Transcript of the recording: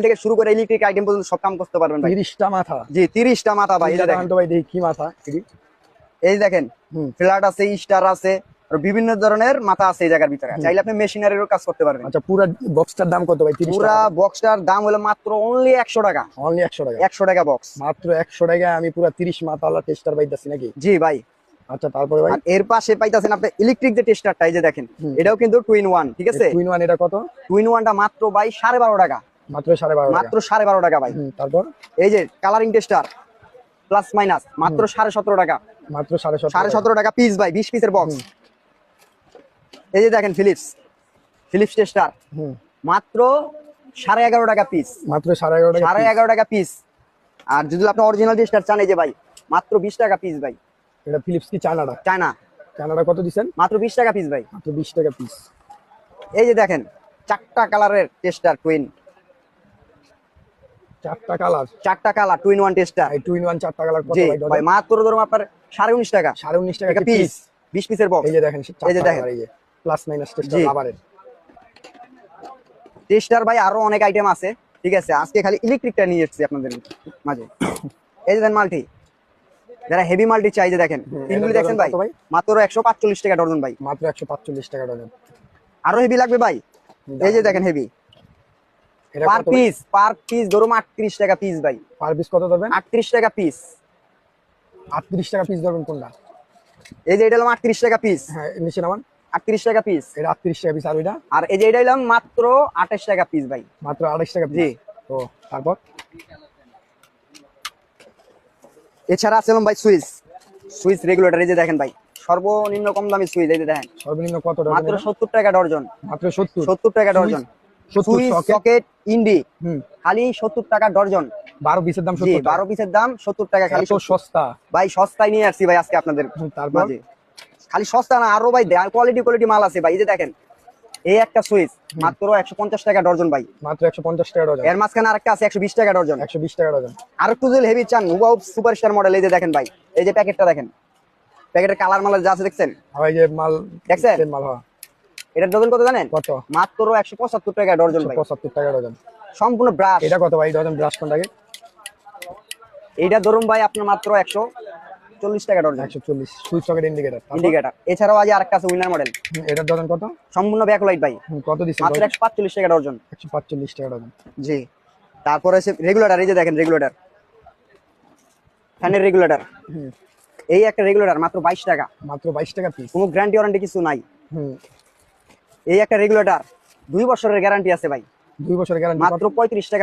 থেকে শুরু করে ইলেকট্রিক আইটেম পর্যন্ত সব কাম করতে পারবেন ভাই। 30টা মাথা। জি 30টা মাথা ভাই। এই যে দেখেন তো ভাই দেখি কি মাথা এটি। এই দেখেন ফ্ল্যাট আছে, স্টার আছে, আর বিভিন্ন ধরনের মাথা আছে এই জায়গার ভিতরে। চাইলে আপনি মেশিনারিরও কাজ করতে পারবেন। আচ্ছা পুরো বক্সটার দাম কত ভাই? 30 টাকা। পুরা বক্সটার দাম হলো মাত্র অনলি 100 টাকা। অনলি 100 টাকা। 100 টাকা বক্স। মাত্র 100 টাকায় আমি পুরো 30 মাথাওয়ালা টেস্টার পাইতাছি নাকি? জি ভাই। আচ্ছা তারপরে ভাই আর এর পাশে পাইতাছেন আপনি ইলেকট্রিক যে টেস্টারটা, এই যে দেখেন এটাও কিন্তু 2 in 1, ঠিক আছে? 2 in 1 এটা কত? 2 in 1টা মাত্র ভাই 12.5 টাকা। মাত্র 12.5 টাকা। মাত্র 12.5 টাকা ভাই। তারপর এই যে কালারিং টেস্টার প্লাস মাইনাস মাত্র 17.5 টাকা। মাত্র 17.5 17.5 টাকা পিস ভাই, 20 পিসের বক্স। এই যে দেখেন ফিলিপস টেস্টার মাত্র 11.5 টাকা পিস। মাত্র 11.5 টাকা। 11.5 টাকা পিস। আর যদি আপনি অরিজিনাল টেস্টার চান, এই যে ভাই মাত্র 20 টাকা পিস ভাই। এটা ফিলিপস কি চায়নাটা? চায়নাটা কত দিবেন? মাত্র 20 টাকা পিস ভাই। মাত্র 20 টাকা পিস। এই যে দেখেন 4টা কালারের টেস্টার টুইন। 4টা কালার। 4টা কালার 2 in 1 টেস্টার। এই 2 in 1 4টা কালার কত জি ভাই? ভাই মাত্র ধরুন আপনার 19.5 টাকা। 19.5 টাকা পিস, 20 পিসের বক্স। এই যে দেখেন এই যে দেখেন এই যে প্লাস মাইনাস টেস্টার রাবারের টেস্টার ভাই আরো অনেক আইটেম আছে, ঠিক আছে? আজকে খালি ইলেকট্রিকটা নিয়ে এসেছি আপনাদের মাঝে। এই যে দেখেন মাল্টি, যারা হেভি মাল্টি চাই, যে দেখেন তিনগুলি দেখছেন ভাই মাত্র 145 টাকা ডজন ভাই। মাত্র 145 টাকা ডজন। আরো হেভি লাগবে ভাই, এই যে দেখেন হেভি পার পিস ধরুন 38 টাকা পিস ভাই। পার পিস কত ধরবেন? 38 টাকা পিস। 38 টাকা পিস ধরবেন কোনটা? এই যে এটা হলো 38 টাকা পিস। হ্যাঁ নিচে নামান। 38 টাকা পিস। এটা 38 টাকা পিস। আর ওইটা? আর এই যে এটা হলো মাত্র 28 টাকা পিস ভাই। মাত্র 28 টাকা পিস। জি। ও তারপর এছাড়া আছে ভাই সুইচ রেগুলেটর। এই যে দেখেন ভাই সর্বনিম্ন কম দামি সুইচ। এই যে দেখেন সর্বনিম্ন কত ডজন? মাত্র 70 টাকা ডর্জন। মাত্র 70 টাকা ডর্জন। সুইচ সকেট ইন্ডি খালি 70 টাকা ডর্জন। 12 পিসের দাম 70 টাকা। 12 পিসের দাম 70 টাকা খালি। এত সস্তা ভাই, সস্তায় নিয়ে আসছি ভাই আজকে আপনাদের মাঝে। খালি সস্তা না, আরো ভাই কোয়ালিটি মাল আছে ভাই। এই যে দেখেন এই একটা সুইচ মাত্র 150 টাকা ডর্জন ভাই। মাত্র 150 টাকা ডর্জন। এর মাঝখানে আরেকটা আছে 120 টাকা ডর্জন। 120 টাকা ডর্জন। আর একটু যদি হেভি চান, ওয়াও সুপারস্টার মডেল। এই যে দেখেন ভাই, এই যে প্যাকেটটা দেখেন, প্যাকেটের কালার মাল যা আছে দেখছেন? হয় যে মাল দেখছেন? মাল হয়। এটার ডজন কত জানেন? কত? মাত্র 175 টাকা ডর্জন ভাই। 175 টাকা ডজন। সম্পূর্ণ ব্রাশ। এটা কত ভাই ডজন? ব্রাশ কোনটাকে? এইটা ধরুন ভাই আপনার মাত্র 140 টাকা ডজন। 140। Switch socket indicator. এছাড়াও আজ আরেকটা আছে উইনার মডেল। এটার ডজন কত? সম্পূর্ণ ব্যাকলাইট ভাই। কত দিছেন? মাত্র 145 টাকা ডজন। 145 টাকা ডজন। জি। তারপরে আছে রেগুলেটর। এই যে দেখেন রেগুলেটর, ফ্যানের রেগুলেটর। এই একটা রেগুলেটর মাত্র 22 টাকা। মাত্র 22 টাকা পিস। কোনো গ্যারান্টি ওয়ারেন্টি কিছু নাই। এই একটা রেগুলেটর 2 বছরের গ্যারান্টি আছে ভাই। 2 বছরের গ্যারান্টি। মাত্র 35 টাকা।